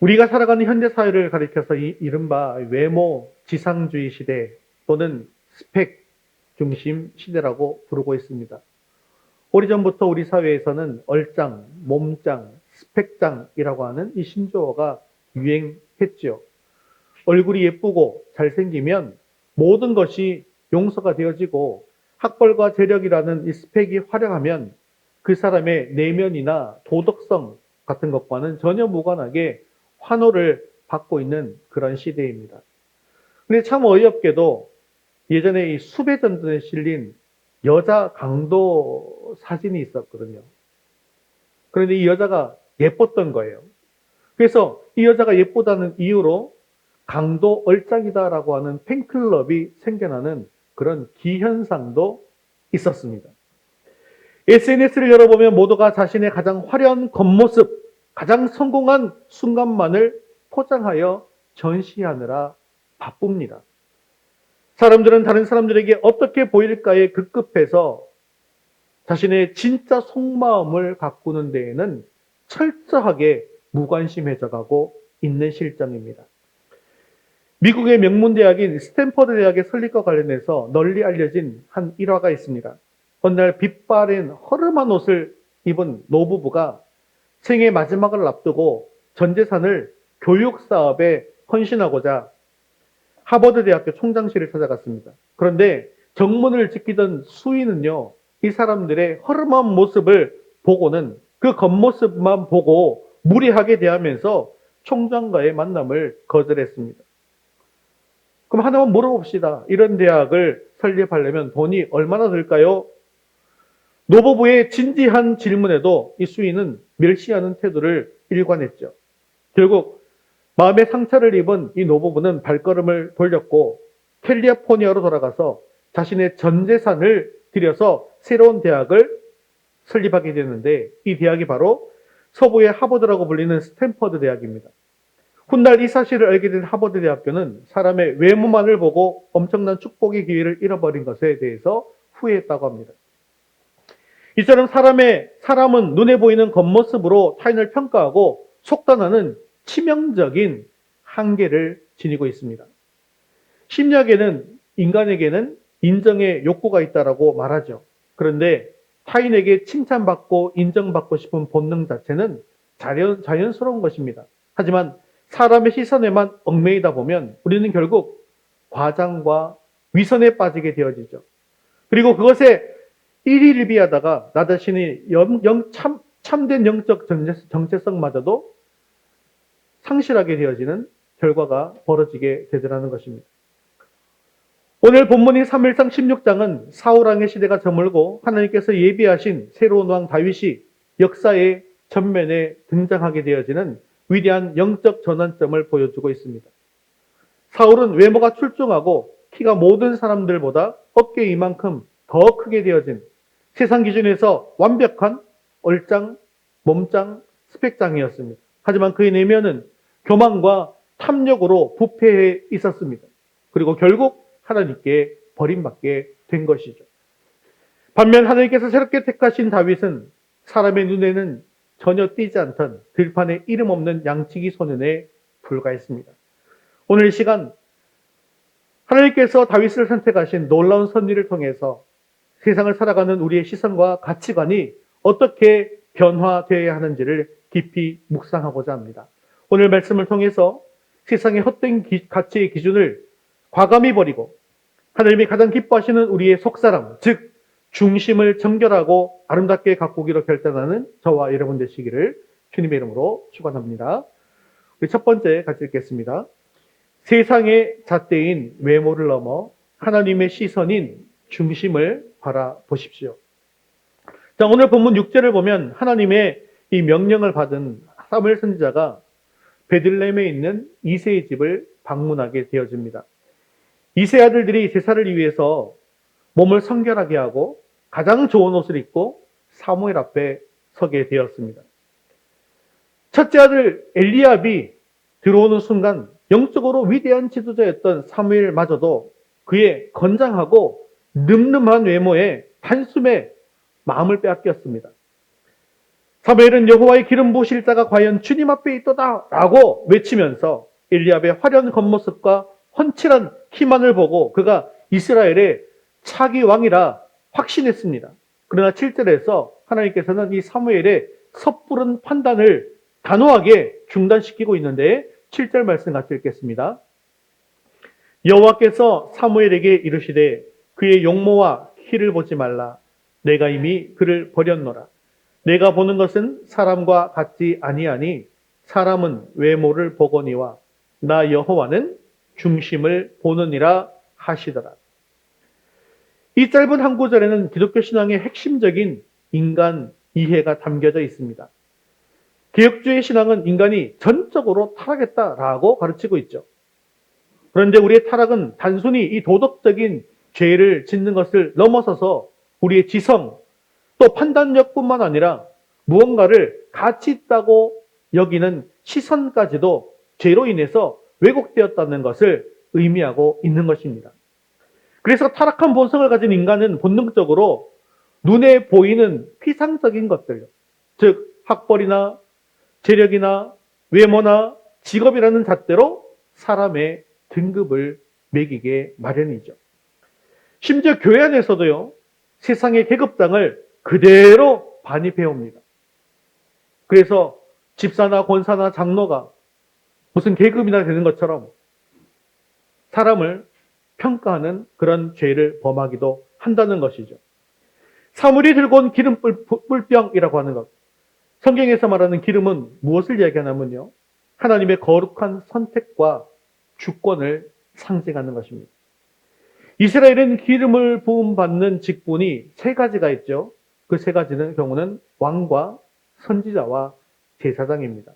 우리가 살아가는 현대 사회를 가리켜서 이른바 외모 지상주의 시대 또는 스펙 중심 시대라고 부르고 있습니다. 오래전부터 우리 사회에서는 얼짱, 몸짱, 스펙짱이라고 하는 이 신조어가 유행했죠. 얼굴이 예쁘고 잘생기면 모든 것이 용서가 되어지고 학벌과 재력이라는 이 스펙이 활용하면 그 사람의 내면이나 도덕성 같은 것과는 전혀 무관하게 환호를 받고 있는 그런 시대입니다. 근데 참 어이없게도 예전에 이 수배전선에 실린 여자 강도 사진이 있었거든요. 그런데 이 여자가 예뻤던 거예요. 그래서 이 여자가 예쁘다는 이유로 강도 얼짱이다라고 하는 팬클럽이 생겨나는 그런 기현상도 있었습니다. SNS를 열어보면 모두가 자신의 가장 화려한 겉모습, 가장 성공한 순간만을 포장하여 전시하느라 바쁩니다. 사람들은 다른 사람들에게 어떻게 보일까에 급급해서 자신의 진짜 속마음을 가꾸는 데에는 철저하게 무관심해져 가고 있는 실정입니다. 미국의 명문대학인 스탠퍼드 대학의 설립과 관련해서 널리 알려진 한 일화가 있습니다. 어느 날 빛바랜 허름한 옷을 입은 노부부가 생애 마지막을 앞두고 전 재산을 교육 사업에 헌신하고자 하버드 대학교 총장실을 찾아갔습니다. 그런데 정문을 지키던 수인은요, 이 사람들의 허름한 모습을 보고는 그 겉모습만 보고 무례하게 대하면서 총장과의 만남을 거절했습니다. 그럼 하나만 물어봅시다. 이런 대학을 설립하려면 돈이 얼마나 들까요? 노부부의 진지한 질문에도 이 수인은 멸시하는 태도를 일관했죠. 결국 마음의 상처를 입은 이 노부부는 발걸음을 돌렸고 캘리포니아로 돌아가서 자신의 전 재산을 들여서 새로운 대학을 설립하게 되는데 이 대학이 바로 서부의 하버드라고 불리는 스탠퍼드 대학입니다. 훗날 이 사실을 알게 된 하버드 대학교는 사람의 외모만을 보고 엄청난 축복의 기회를 잃어버린 것에 대해서 후회했다고 합니다. 이처럼 사람은 눈에 보이는 겉모습으로 타인을 평가하고 속단하는 치명적인 한계를 지니고 있습니다. 심리학에는 인간에게는 인정의 욕구가 있다라고 말하죠. 그런데 타인에게 칭찬받고 인정받고 싶은 본능 자체는 자연스러운 것입니다. 하지만 사람의 시선에만 얽매이다 보면 우리는 결국 과장과 위선에 빠지게 되어지죠. 그리고 그것에 일희일비하다가 나 자신이 참된 영적 정체성마저도 상실하게 되어지는 결과가 벌어지게 되더라는 것입니다. 오늘 본문인 사무엘상 16장은 사울왕의 시대가 저물고 하나님께서 예비하신 새로운 왕 다윗이 역사의 전면에 등장하게 되어지는 위대한 영적 전환점을 보여주고 있습니다. 사울은 외모가 출중하고 키가 모든 사람들보다 어깨 이만큼 더 크게 되어진 세상 기준에서 완벽한 얼짱, 몸짱, 스펙짱이었습니다. 하지만 그의 내면은 교만과 탐욕으로 부패해 있었습니다. 그리고 결국 하나님께 버림받게 된 것이죠. 반면 하나님께서 새롭게 택하신 다윗은 사람의 눈에는 전혀 띄지 않던 들판에 이름 없는 양치기 소년에 불과했습니다. 오늘 이 시간 하나님께서 다윗을 선택하신 놀라운 섭리를 통해서 세상을 살아가는 우리의 시선과 가치관이 어떻게 변화되어야 하는지를 깊이 묵상하고자 합니다. 오늘 말씀을 통해서 세상의 헛된 가치의 기준을 과감히 버리고 하나님이 가장 기뻐하시는 우리의 속사람, 즉 중심을 정결하고 아름답게 가꾸기로 결단하는 저와 여러분 되시기를 주님의 이름으로 축원합니다. 우리 첫 번째 같이 읽겠습니다. 세상의 잣대인 외모를 넘어 하나님의 시선인 중심을 바라보십시오. 자, 오늘 본문 6절을 보면 하나님의 이 명령을 받은 사무엘 선지자가 베들레헴에 있는 이새의 집을 방문하게 되어집니다. 이새 아들들이 제사를 위해서 몸을 성결하게 하고 가장 좋은 옷을 입고 사무엘 앞에 서게 되었습니다. 첫째 아들 엘리압이 들어오는 순간 영적으로 위대한 지도자였던 사무엘마저도 그의 건장하고 늠름한 외모에 한숨에 마음을 빼앗겼습니다. 사무엘은 여호와의 기름 부으실 자가 과연 주님 앞에 있도다라고 외치면서 엘리압의 화려한 겉모습과 훤칠한 키만을 보고 그가 이스라엘의 차기 왕이라 확신했습니다. 그러나 7절에서 하나님께서는 이 사무엘의 섣부른 판단을 단호하게 중단시키고 있는데 7절 말씀 같이 읽겠습니다. 여호와께서 사무엘에게 이르시되 그의 용모와 키를 보지 말라. 내가 이미 그를 버렸노라. 내가 보는 것은 사람과 같지 아니하니 사람은 외모를 보거니와 나 여호와는 중심을 보느니라 하시더라. 이 짧은 한 구절에는 기독교 신앙의 핵심적인 인간 이해가 담겨져 있습니다. 개혁주의 신앙은 인간이 전적으로 타락했다라고 가르치고 있죠. 그런데 우리의 타락은 단순히 이 도덕적인 죄를 짓는 것을 넘어서서 우리의 지성, 또 판단력뿐만 아니라 무언가를 가치 있다고 여기는 시선까지도 죄로 인해서 왜곡되었다는 것을 의미하고 있는 것입니다. 그래서 타락한 본성을 가진 인간은 본능적으로 눈에 보이는 피상적인 것들, 즉 학벌이나 재력이나 외모나 직업이라는 잣대로 사람의 등급을 매기게 마련이죠. 심지어 교회 안에서도요, 세상의 계급장을 그대로 반입해옵니다. 그래서 집사나 권사나 장로가 무슨 계급이나 되는 것처럼 사람을 평가하는 그런 죄를 범하기도 한다는 것이죠. 사물이 들고 온 기름 뿔병이라고 하는 것. 성경에서 말하는 기름은 무엇을 이야기하냐면요, 하나님의 거룩한 선택과 주권을 상징하는 것입니다. 이스라엘은 기름을 부음받는 직분이 세 가지가 있죠. 그 세 가지는 경우는 왕과 선지자와 제사장입니다.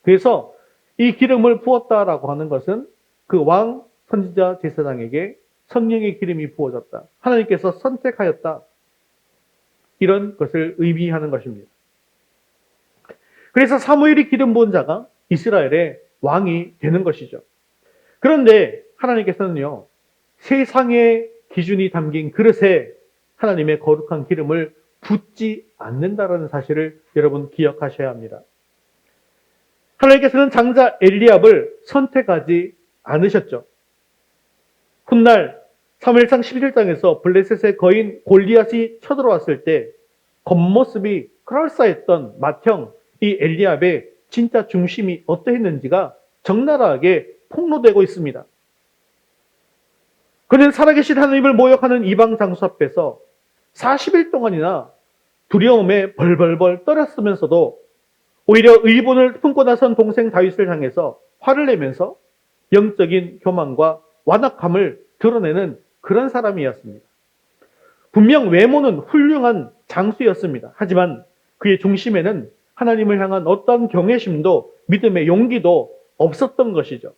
그래서 이 기름을 부었다라고 하는 것은 그 왕, 선지자, 제사장에게 성령의 기름이 부어졌다. 하나님께서 선택하였다. 이런 것을 의미하는 것입니다. 그래서 사무엘이 기름 부은 자가 이스라엘의 왕이 되는 것이죠. 그런데 하나님께서는요, 세상의 기준이 담긴 그릇에 하나님의 거룩한 기름을 붓지 않는다라는 사실을 여러분 기억하셔야 합니다. 하나님께서는 장자 엘리압을 선택하지 않으셨죠. 훗날 사무엘상 11장에서 블레셋의 거인 골리앗이 쳐들어왔을 때 겉모습이 그럴싸했던 맏형 이 엘리압의 진짜 중심이 어떠했는지가 적나라하게 폭로되고 있습니다. 그는 살아계신 하나님을 모욕하는 이방 장수 앞에서 40일 동안이나 두려움에 벌벌벌 떨었으면서도 오히려 의본을 품고 나선 동생 다윗을 향해서 화를 내면서 영적인 교만과 완악함을 드러내는 그런 사람이었습니다. 분명 외모는 훌륭한 장수였습니다. 하지만 그의 중심에는 하나님을 향한 어떤 경외심도 믿음의 용기도 없었던 것이죠.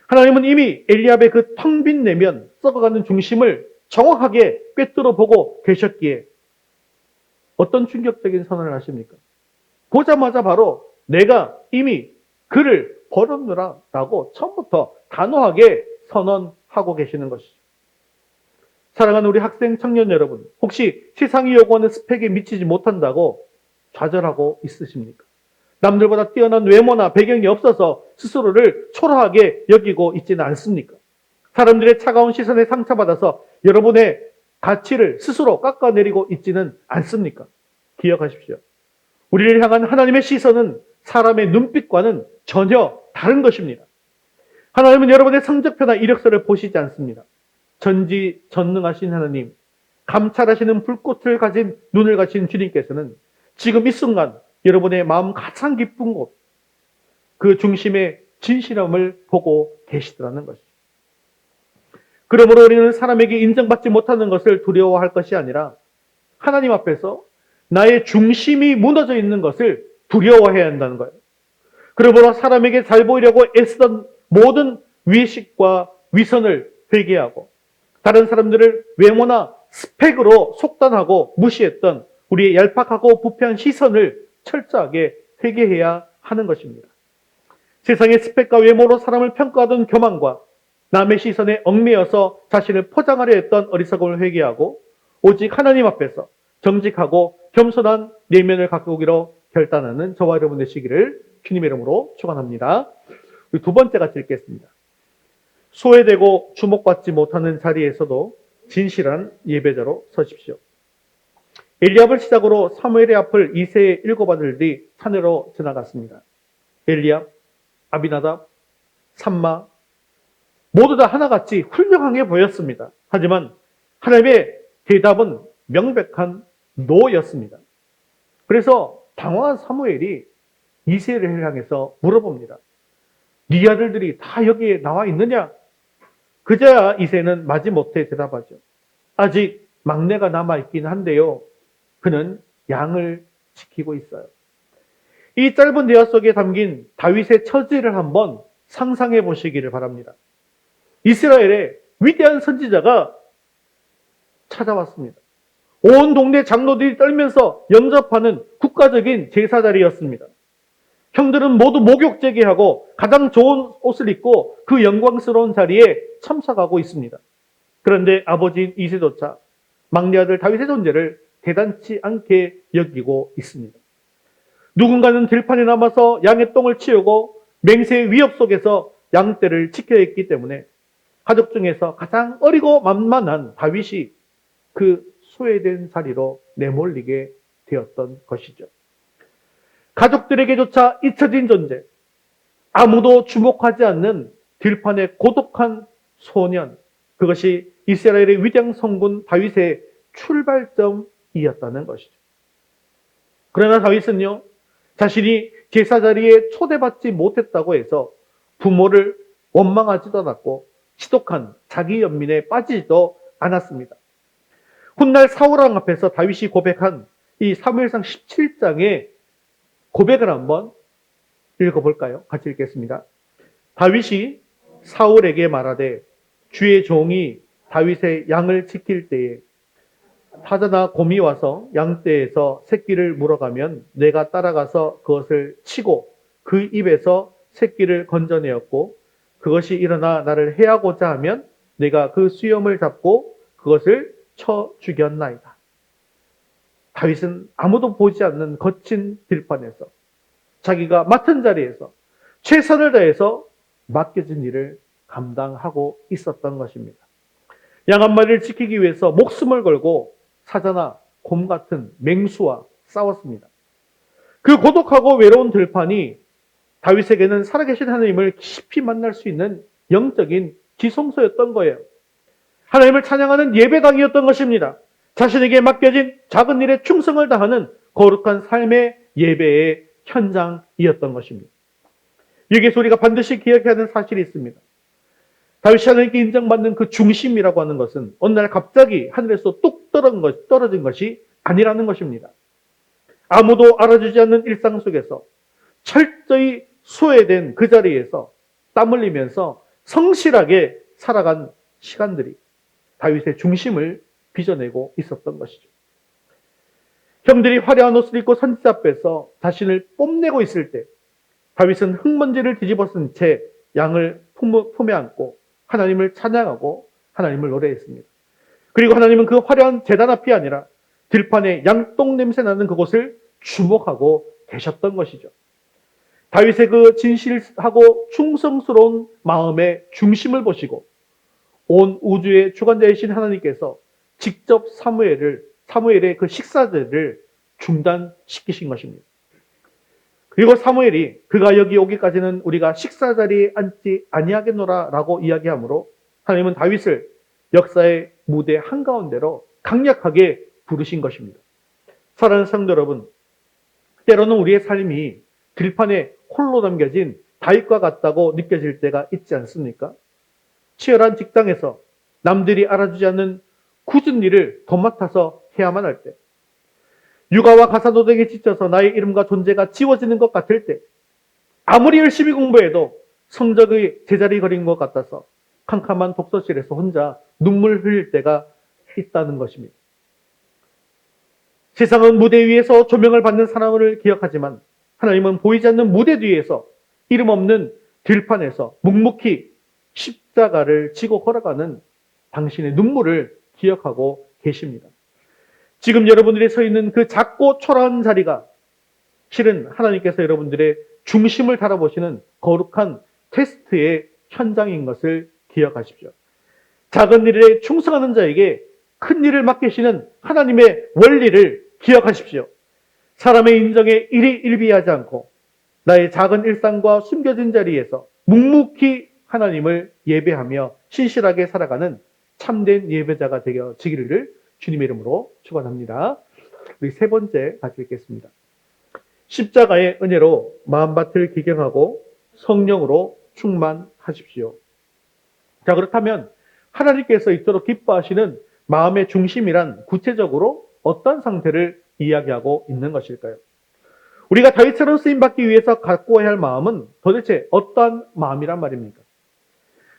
하나님은 이미 엘리압의 그 텅 빈 내면 썩어가는 중심을 정확하게 꿰뚫어 보고 계셨기에 어떤 충격적인 선언을 하십니까? 보자마자 바로 내가 이미 그를 버렸노라 라고 처음부터 단호하게 선언하고 계시는 것이죠. 사랑하는 우리 학생 청년 여러분, 혹시 세상이 요구하는 스펙에 미치지 못한다고 좌절하고 있으십니까? 남들보다 뛰어난 외모나 배경이 없어서 스스로를 초라하게 여기고 있지는 않습니까? 사람들의 차가운 시선에 상처받아서 여러분의 가치를 스스로 깎아내리고 있지는 않습니까? 기억하십시오. 우리를 향한 하나님의 시선은 사람의 눈빛과는 전혀 다른 것입니다. 하나님은 여러분의 성적표나 이력서를 보시지 않습니다. 전지전능하신 하나님, 감찰하시는 불꽃을 가진 눈을 가진 주님께서는 지금 이 순간 여러분의 마음 가장 깊은 곳, 그 중심의 진실함을 보고 계시더라는 것이죠. 그러므로 우리는 사람에게 인정받지 못하는 것을 두려워할 것이 아니라 하나님 앞에서 나의 중심이 무너져 있는 것을 두려워해야 한다는 거예요. 그러므로 사람에게 잘 보이려고 애쓰던 모든 위식과 위선을 회개하고 다른 사람들을 외모나 스펙으로 속단하고 무시했던 우리의 얄팍하고 부패한 시선을 철저하게 회개해야 하는 것입니다. 세상의 스펙과 외모로 사람을 평가하던 교만과 남의 시선에 얽매여서 자신을 포장하려 했던 어리석음을 회개하고 오직 하나님 앞에서 정직하고 겸손한 내면을 갖고 오기로 결단하는 저와 여러분 되시기를 주님의 이름으로 축원합니다. 두 번째 같이 읽겠습니다. 소외되고 주목받지 못하는 자리에서도 진실한 예배자로 서십시오. 엘리압을 시작으로 사무엘의 앞을 이새의 7 아들들이 차례로 지나갔습니다. 엘리압, 아비나답, 삼마 모두 다 하나같이 훌륭하게 보였습니다. 하지만 하나님의 대답은 명백한 노였습니다. 그래서 당황한 사무엘이 이새를 향해서 물어봅니다. 네 아들들이 다 여기에 나와 있느냐? 그제야 이새는 마지못해 대답하죠. 아직 막내가 남아있긴 한데요. 그는 양을 지키고 있어요. 이 짧은 대화 속에 담긴 다윗의 처지를 한번 상상해 보시기를 바랍니다. 이스라엘의 위대한 선지자가 찾아왔습니다. 온 동네 장로들이 떨면서 영접하는 국가적인 제사 자리였습니다. 형들은 모두 목욕 제기하고 가장 좋은 옷을 입고 그 영광스러운 자리에 참석하고 있습니다. 그런데 아버지인 이새조차 막내 아들 다윗의 존재를 대단치 않게 여기고 있습니다. 누군가는 들판에 남아서 양의 똥을 치우고 맹세의 위협 속에서 양떼를 지켜야 했기 때문에 가족 중에서 가장 어리고 만만한 다윗이 그 소외된 자리로 내몰리게 되었던 것이죠. 가족들에게조차 잊혀진 존재, 아무도 주목하지 않는 들판의 고독한 소년, 그것이 이스라엘의 위대한 성군 다윗의 출발점이었다는 것이죠. 그러나 다윗은요, 자신이 제사 자리에 초대받지 못했다고 해서 부모를 원망하지도 않았고 지독한 자기 연민에 빠지지도 않았습니다. 훗날 사울왕 앞에서 다윗이 고백한 이 사무엘상 17장의 고백을 한번 읽어볼까요? 같이 읽겠습니다. 다윗이 사울에게 말하되 주의 종이 다윗의 양을 지킬 때에 사자나 곰이 와서 양떼에서 새끼를 물어가면 내가 따라가서 그것을 치고 그 입에서 새끼를 건져내었고 그것이 일어나 나를 해하고자 하면 내가 그 수염을 잡고 그것을 쳐 죽였나이다. 다윗은 아무도 보지 않는 거친 들판에서 자기가 맡은 자리에서 최선을 다해서 맡겨진 일을 감당하고 있었던 것입니다. 양 한 마리를 지키기 위해서 목숨을 걸고 사자나 곰 같은 맹수와 싸웠습니다. 그 고독하고 외로운 들판이 다윗에게는 살아계신 하나님을 깊이 만날 수 있는 영적인 지성소였던 거예요. 하나님을 찬양하는 예배당이었던 것입니다. 자신에게 맡겨진 작은 일에 충성을 다하는 거룩한 삶의 예배의 현장이었던 것입니다. 여기서 우리가 반드시 기억해야 하는 사실이 있습니다. 다윗이 하나님께 인정받는 그 중심이라고 하는 것은 어느 날 갑자기 하늘에서 뚝 떨어진 것이 아니라는 것입니다. 아무도 알아주지 않는 일상 속에서 철저히 소외된 그 자리에서 땀 흘리면서 성실하게 살아간 시간들이 다윗의 중심을 빚어내고 있었던 것이죠. 형들이 화려한 옷을 입고 선지자 앞에서 자신을 뽐내고 있을 때 다윗은 흙먼지를 뒤집어 쓴 채 양을 품에 안고 하나님을 찬양하고 하나님을 노래했습니다. 그리고 하나님은 그 화려한 제단 앞이 아니라 들판에 양똥 냄새 나는 그곳을 주목하고 계셨던 것이죠. 다윗의 그 진실하고 충성스러운 마음의 중심을 보시고 온 우주의 주관자이신 하나님께서 직접 사무엘의 그 식사들을 중단시키신 것입니다. 그리고 사무엘이 그가 여기 오기까지는 우리가 식사 자리에 앉지 아니하겠노라라고 이야기하므로 하나님은 다윗을 역사의 무대 한가운데로 강력하게 부르신 것입니다. 사랑하는 성도 여러분, 때로는 우리의 삶이 들판에 홀로 남겨진 다윗과 같다고 느껴질 때가 있지 않습니까? 치열한 직장에서 남들이 알아주지 않는 굳은 일을 도맡아서 해야만 할 때, 육아와 가사노동에 지쳐서 나의 이름과 존재가 지워지는 것 같을 때, 아무리 열심히 공부해도 성적의 제자리 걸린 것 같아서 캄캄한 독서실에서 혼자 눈물 흘릴 때가 있다는 것입니다. 세상은 무대 위에서 조명을 받는 사람을 기억하지만 하나님은 보이지 않는 무대 뒤에서 이름 없는 들판에서 묵묵히 십자가를 지고 걸어가는 당신의 눈물을 기억하고 계십니다. 지금 여러분들이 서 있는 그 작고 초라한 자리가 실은 하나님께서 여러분들의 중심을 달아보시는 거룩한 테스트의 현장인 것을 기억하십시오. 작은 일에 충성하는 자에게 큰 일을 맡기시는 하나님의 원리를 기억하십시오. 사람의 인정에 일희일비하지 않고 나의 작은 일상과 숨겨진 자리에서 묵묵히 하나님을 예배하며 신실하게 살아가는 참된 예배자가 되어지기를 주님의 이름으로 축원합니다. 우리 세 번째 같이 읽겠습니다. 십자가의 은혜로 마음밭을 기경하고 성령으로 충만하십시오. 자, 그렇다면 하나님께서 이토록 기뻐하시는 마음의 중심이란 구체적으로 어떤 상태를 이야기하고 있는 것일까요? 우리가 다윗처럼 쓰임받기 위해서 갖고 할 마음은 도대체 어떤 마음이란 말입니까?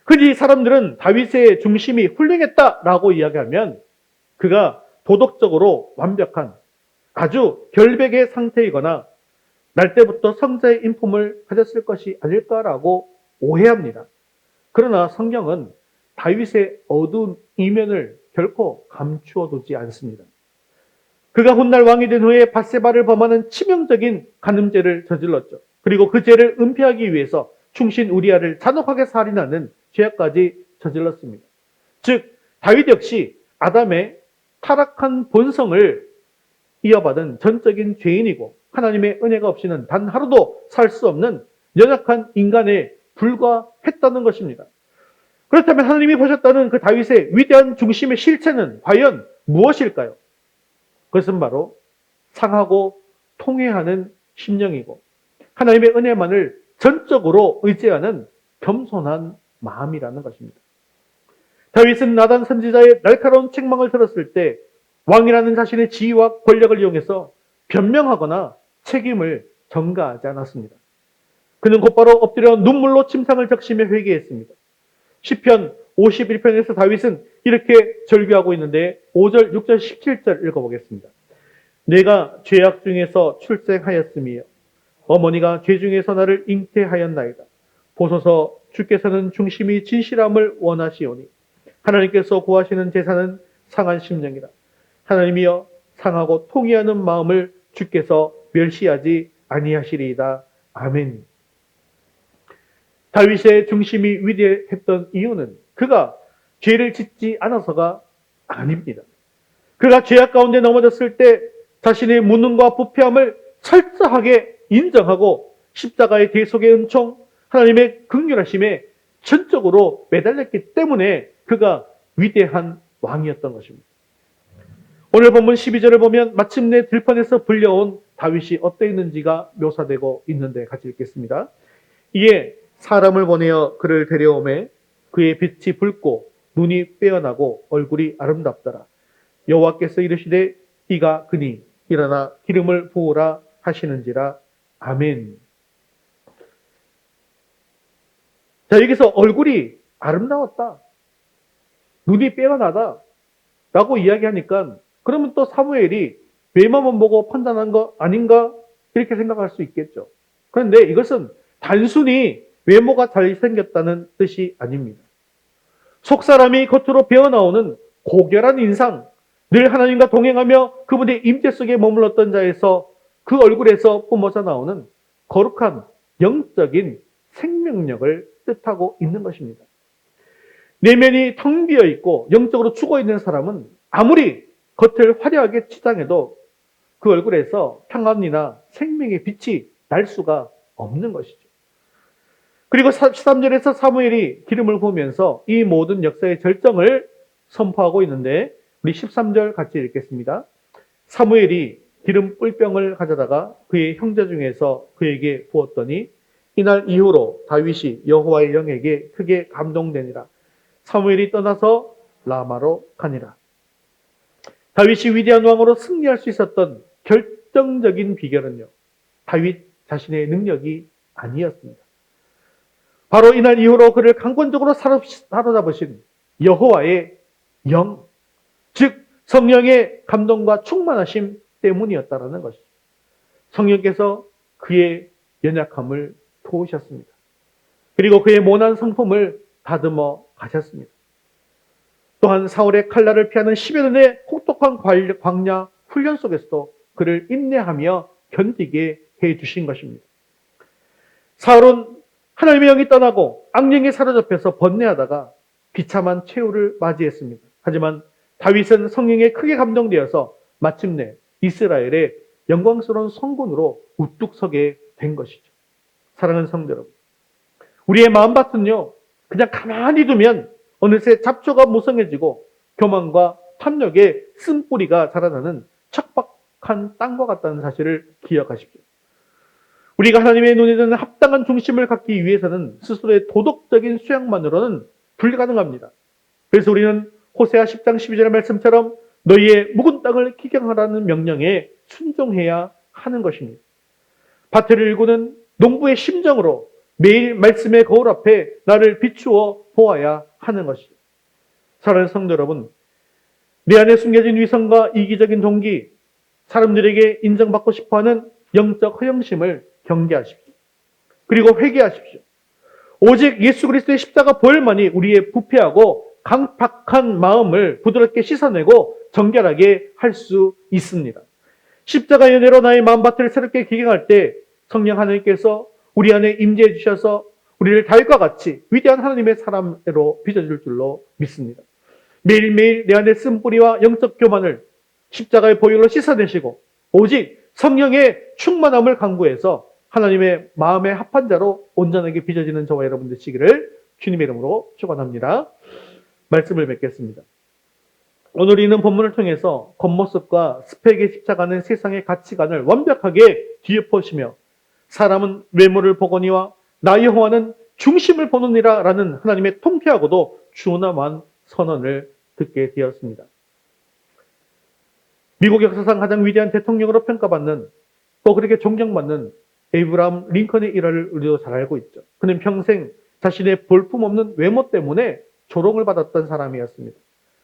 흔히 사람들은 다윗의 중심이 훌륭했다라고 이야기하면 그가 도덕적으로 완벽한 아주 결백의 상태이거나 날 때부터 성자의 인품을 가졌을 것이 아닐까라고 오해합니다. 그러나 성경은 다윗의 어두운 이면을 결코 감추어 두지 않습니다. 그가 훗날 왕이 된 후에 밧세바를 범하는 치명적인 간음죄를 저질렀죠. 그리고 그 죄를 은폐하기 위해서 충신 우리아를 잔혹하게 살인하는 죄까지 저질렀습니다. 즉 다윗 역시 아담의 타락한 본성을 이어받은 전적인 죄인이고 하나님의 은혜가 없이는 단 하루도 살 수 없는 연약한 인간에 불과했다는 것입니다. 그렇다면 하나님이 보셨다는 그 다윗의 위대한 중심의 실체는 과연 무엇일까요? 그것은 바로 상하고 통회하는 심령이고 하나님의 은혜만을 전적으로 의지하는 겸손한 마음이라는 것입니다. 다윗은 나단 선지자의 날카로운 책망을 들었을 때 왕이라는 자신의 지위와 권력을 이용해서 변명하거나 책임을 전가하지 않았습니다. 그는 곧바로 엎드려 눈물로 침상을 적시며 회개했습니다. 시편 51편에서 다윗은 이렇게 절규하고 있는데 5절, 6절, 17절 읽어보겠습니다. 내가 죄악 중에서 출생하였으며 어머니가 죄 중에서 나를 잉태하였나이다. 보소서 주께서는 중심이 진실함을 원하시오니 하나님께서 구하시는 제사는 상한 심령이라. 하나님이여 상하고 통회하는 마음을 주께서 멸시하지 아니하시리이다. 아멘. 다윗의 중심이 위대했던 이유는 그가 죄를 짓지 않아서가 아닙니다. 그가 죄악 가운데 넘어졌을 때 자신의 무능과 부패함을 철저하게 인정하고 십자가의 대속의 은총, 하나님의 긍휼하심에 전적으로 매달렸기 때문에 그가 위대한 왕이었던 것입니다. 오늘 본문 12절을 보면 마침내 들판에서 불려온 다윗이 어떠했는지가 묘사되고 있는데 같이 읽겠습니다. 이에 사람을 보내어 그를 데려오매 그의 빛이 붉고 눈이 빼어나고 얼굴이 아름답더라. 여호와께서 이르시되 이가 그니 일어나 기름을 부으라 하시는지라. 아멘. 자, 여기서 얼굴이 아름다웠다, 눈이 빼어나다 라고 이야기하니까 그러면 또 사무엘이 외모만 보고 판단한 거 아닌가 이렇게 생각할 수 있겠죠. 그런데 이것은 단순히 외모가 잘생겼다는 뜻이 아닙니다. 속사람이 겉으로 배어나오는 고결한 인상, 늘 하나님과 동행하며 그분의 임재 속에 머물렀던 자에서 그 얼굴에서 뿜어져 나오는 거룩한 영적인 생명력을 뜻하고 있는 것입니다. 내면이 텅 비어 있고 영적으로 죽어 있는 사람은 아무리 겉을 화려하게 치장해도 그 얼굴에서 평안이나 생명의 빛이 날 수가 없는 것이죠. 그리고 13절에서 사무엘이 기름을 부으면서 이 모든 역사의 절정을 선포하고 있는데 우리 13절 같이 읽겠습니다. 사무엘이 기름 뿔병을 가져다가 그의 형제 중에서 그에게 부었더니 이날 이후로 다윗이 여호와의 영에게 크게 감동되니라. 사무엘이 떠나서 라마로 가니라. 다윗이 위대한 왕으로 승리할 수 있었던 결정적인 비결은요, 다윗 자신의 능력이 아니었습니다. 바로 이날 이후로 그를 강권적으로 사로잡으신 여호와의 영, 즉 성령의 감동과 충만하심 때문이었다라는 것이죠. 성령께서 그의 연약함을 도우셨습니다. 그리고 그의 모난 성품을 다듬어 가셨습니다. 또한 사울의 칼날을 피하는 10여 년의 혹독한 광야 훈련 속에서도 그를 인내하며 견디게 해 주신 것입니다. 사울은 하나님의 영이 떠나고 악령에 사로잡혀서 번뇌하다가 비참한 최후를 맞이했습니다. 하지만 다윗은 성령에 크게 감동되어서 마침내 이스라엘의 영광스러운 성군으로 우뚝 서게 된 것이죠. 사랑하는 성도 여러분, 우리의 마음밭은요, 그냥 가만히 두면 어느새 잡초가 무성해지고 교만과 탐욕의 쓴뿌리가 자라나는 척박한 땅과 같다는 사실을 기억하십시오. 우리가 하나님의 눈에 드는 합당한 중심을 갖기 위해서는 스스로의 도덕적인 수양만으로는 불가능합니다. 그래서 우리는 호세아 10장 12절의 말씀처럼 너희의 묵은 땅을 기경하라는 명령에 순종해야 하는 것입니다. 밭을 일구는 농부의 심정으로 매일 말씀의 거울 앞에 나를 비추어 보아야 하는 것이죠. 사랑하는 성도 여러분, 내 안에 숨겨진 위선과 이기적인 동기, 사람들에게 인정받고 싶어하는 영적 허영심을 경계하십시오. 그리고 회개하십시오. 오직 예수 그리스도의 십자가 보혈만이 우리의 부패하고 강팍한 마음을 부드럽게 씻어내고 정결하게 할 수 있습니다. 십자가의 은혜로 나의 마음밭을 새롭게 기경할 때 성령 하나님께서 우리 안에 임재해 주셔서 우리를 다윗과 같이 위대한 하나님의 사람으로 빚어줄 줄로 믿습니다. 매일매일 내 안에 쓴뿌리와 영적 교만을 십자가의 보혈로 씻어내시고 오직 성령의 충만함을 강구해서 하나님의 마음의 합한 자로 온전하게 빚어지는 저와 여러분 되시기를 주님의 이름으로 축원합니다. 말씀을 맺겠습니다. 오늘 읽는 본문을 통해서 겉모습과 스펙의 십자가는 세상의 가치관을 완벽하게 뒤엎으시며 사람은 외모를 보거니와 나 여호와는 중심을 보느니라 라는 하나님의 통쾌하고도 준엄한 선언을 듣게 되었습니다. 미국 역사상 가장 위대한 대통령으로 평가받는 또 그렇게 존경받는 에이브라함 링컨의 일화를 우리도 잘 알고 있죠. 그는 평생 자신의 볼품없는 외모 때문에 조롱을 받았던 사람이었습니다.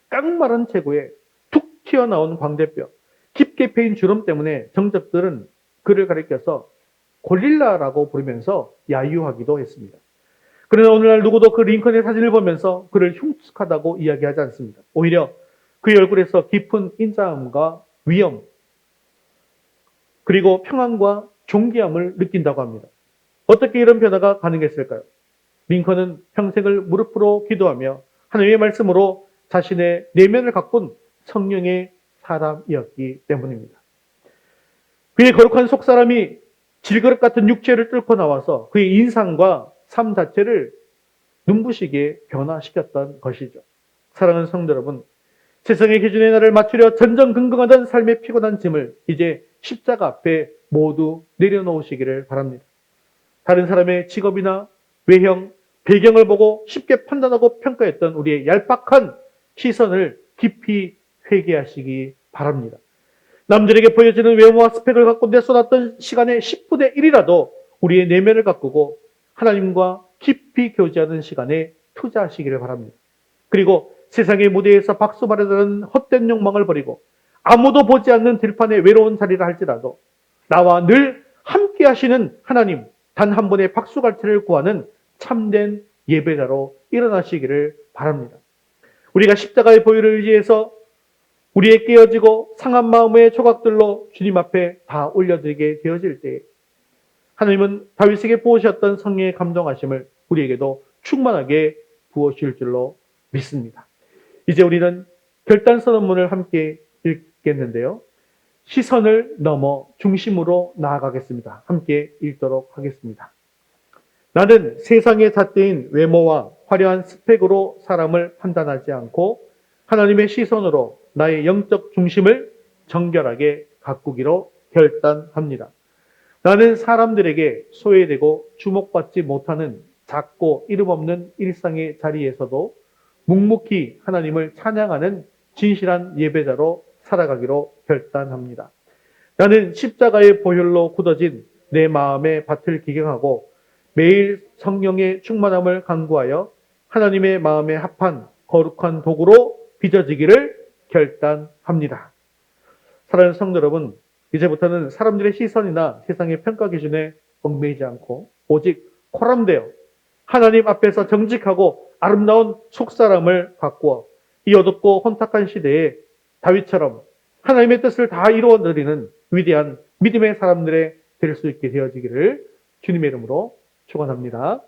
깡마른 체구에 툭 튀어나온 광대뼈, 깊게 패인 주름 때문에 정적들은 그를 가리켜서 고릴라라고 부르면서 야유하기도 했습니다. 그러나 오늘날 누구도 그 링컨의 사진을 보면서 그를 흉측하다고 이야기하지 않습니다. 오히려 그의 얼굴에서 깊은 인자함과 위엄, 그리고 평안과 존귀함을 느낀다고 합니다. 어떻게 이런 변화가 가능했을까요? 링컨은 평생을 무릎으로 기도하며 하나님의 말씀으로 자신의 내면을 가꾼 성령의 사람이었기 때문입니다. 그의 거룩한 속사람이 질그릇 같은 육체를 뚫고 나와서 그의 인상과 삶 자체를 눈부시게 변화시켰던 것이죠. 사랑하는 성도 여러분, 세상의 기준에 나를 맞추려 전전긍긍하던 삶의 피곤한 짐을 이제 십자가 앞에 모두 내려놓으시기를 바랍니다. 다른 사람의 직업이나 외형, 배경을 보고 쉽게 판단하고 평가했던 우리의 얄팍한 시선을 깊이 회개하시기 바랍니다. 남들에게 보여지는 외모와 스펙을 갖고 내쏟았던 시간의 10분의 1이라도 우리의 내면을 가꾸고 하나님과 깊이 교제하는 시간에 투자하시기를 바랍니다. 그리고 세상의 무대에서 박수 받으려는 헛된 욕망을 버리고 아무도 보지 않는 들판의 외로운 자리를 할지라도 나와 늘 함께 하시는 하나님 단 한 번의 박수갈채를 구하는 참된 예배자로 일어나시기를 바랍니다. 우리가 십자가의 보혈을 의지해서 우리의 깨어지고 상한 마음의 조각들로 주님 앞에 다 올려드리게 되어질 때 하나님은 다윗에게 부으셨던 성령의 감동하심을 우리에게도 충만하게 부어주실 줄로 믿습니다. 이제 우리는 결단 선언문을 함께 읽겠는데요. 시선을 넘어 중심으로 나아가겠습니다. 함께 읽도록 하겠습니다. 나는 세상의 잣대인 외모와 화려한 스펙으로 사람을 판단하지 않고 하나님의 시선으로 나의 영적 중심을 정결하게 가꾸기로 결단합니다. 나는 사람들에게 소외되고 주목받지 못하는 작고 이름 없는 일상의 자리에서도 묵묵히 하나님을 찬양하는 진실한 예배자로 살아가기로 결단합니다. 나는 십자가의 보혈로 굳어진 내 마음의 밭을 기경하고 매일 성령의 충만함을 간구하여 하나님의 마음에 합한 거룩한 도구로 빚어지기를 결단합니다. 사랑하는 성도 여러분, 이제부터는 사람들의 시선이나 세상의 평가 기준에 얽매이지 않고 오직 코람되어 하나님 앞에서 정직하고 아름다운 속사람을 가꾸어 이 어둡고 혼탁한 시대에 다윗처럼 하나님의 뜻을 다 이루어드리는 위대한 믿음의 사람들의 될 수 있게 되어지기를 주님의 이름으로 축원합니다.